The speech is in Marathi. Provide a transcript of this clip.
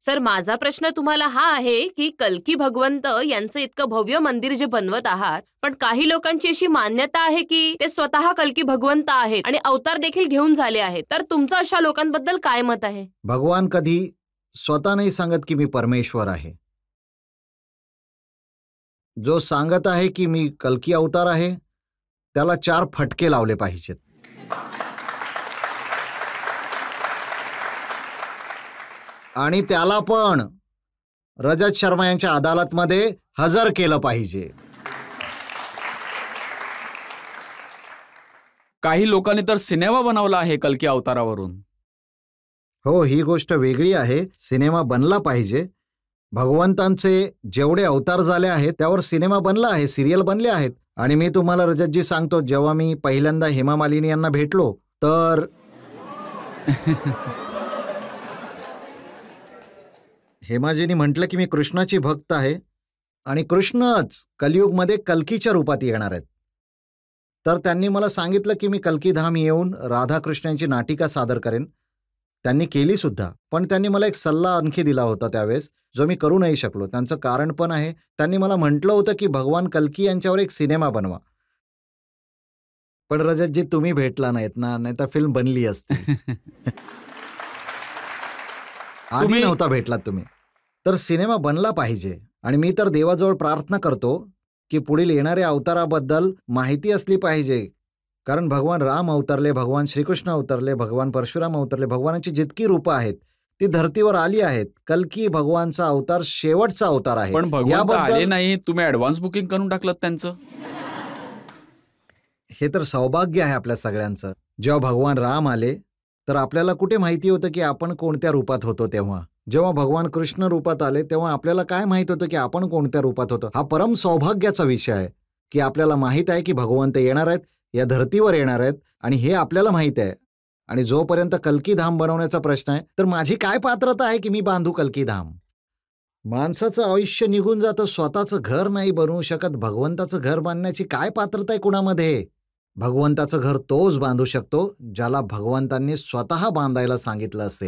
सर, माझा प्रश्न तुम्हाला हा आहे की कल्की भगवंत यांचं इतकं भव्य मंदिर जे बनवत आहात, पण काही लोकांची अशी मान्यता आहे की ते स्वतः कल्की भगवंत आहेत आणि अवतार देखील घेऊन झाले आहेत. तर तुमचं अशा लोकांबद्दल काय मत आहे? भगवान कधी स्वतः नाही सांगत की मी परमेश्वर आहे. जो सांगत आहे की मी कल्की अवतार आहे, त्याला 4 फटके लावले पाहिजेत. आणि त्याला पण रजत शर्मा यांच्या अदालतमध्ये हजर केलं पाहिजे. काही लोकांनी तर सिनेमा बनवला आहे कल्की अवतारावरून. हो, ही गोष्ट वेगळी आहे. सिनेमा बनला पाहिजे. भगवंतांचे जेवढे अवतार झाले आहेत त्यावर सिनेमा बनला आहे, सिरियल बनले आहेत. आणि मी तुम्हाला रजतजी सांगतो, जेव्हा मी पहिल्यांदा हेमा मालिनी यांना भेटलो तर हेमाजींनी म्हटलं की मी कृष्णाची भक्त आहे आणि कृष्णच कलियुगमध्ये कल्कीच्या रूपात येणार आहेत. तर त्यांनी मला सांगितलं की मी कल्कीधाम येऊन राधाकृष्णांची नाटिका सादर करेन. त्यांनी केली सुद्धा. पण त्यांनी मला एक सल्ला आणखी दिला होता त्यावेळेस, जो मी करू नाही शकलो. त्यांचं कारण पण आहे. त्यांनी मला म्हटलं होतं की भगवान कल्की यांच्यावर एक सिनेमा बनवा. पण रजतजी तुम्ही भेटला नाहीत ना, नाहीतर फिल्म बनली असती. आधी नव्हता भेटलात तुम्ही. तर सिनेमा बनला पाहिजे. आणि मी तर देवाजवळ प्रार्थना करतो की पुढील येणाऱ्या अवताराबद्दल माहिती असली पाहिजे. कारण भगवान राम अवतरले, भगवान श्रीकृष्ण अवतरले, भगवान परशुराम अवतरले, भगवानाची जितकी रूपं आहेत ती धर्तीवर आली आहेत. कल्की भगवानचा अवतार शेवटचा अवतार आहे. पण भगवंत आले नाही, तुम्ही ऍडव्हान्स बुकिंग करून टाकलं त्यांचं. हे तर सौभाग्य आहे आपल्या सगळ्यांचं. जेव्हा भगवान राम आले तर आपल्याला कुठे माहिती होतं की आपण कोणत्या रूपात होतो तेव्हा. जेव्हा भगवान कृष्ण रूपात आले तेव्हा आपल्याला काय माहित होतं की आपण कोणत्या रूपात होतो. हा परम सौभाग्याचा विषय आहे की आपल्याला माहित आहे की भगवंत येणार आहेत, या धर्तीवर येणार आहेत आणि हे आपल्याला माहित आहे. आणि जोपर्यंत कल्की धाम बनवण्याचा प्रश्न आहे तर माझी काय पात्रता आहे की मी बांधू कल्की धाम. माणसाचं आयुष्य निघून जातं, स्वतःचं घर नाही बनवू शकत. भगवंताचं घर बांधण्याची काय पात्रता आहे कुणामध्ये. भगवंताचं घर तोच बांधू शकतो ज्याला भगवंतांनी स्वतः बांधायला सांगितलं असेल.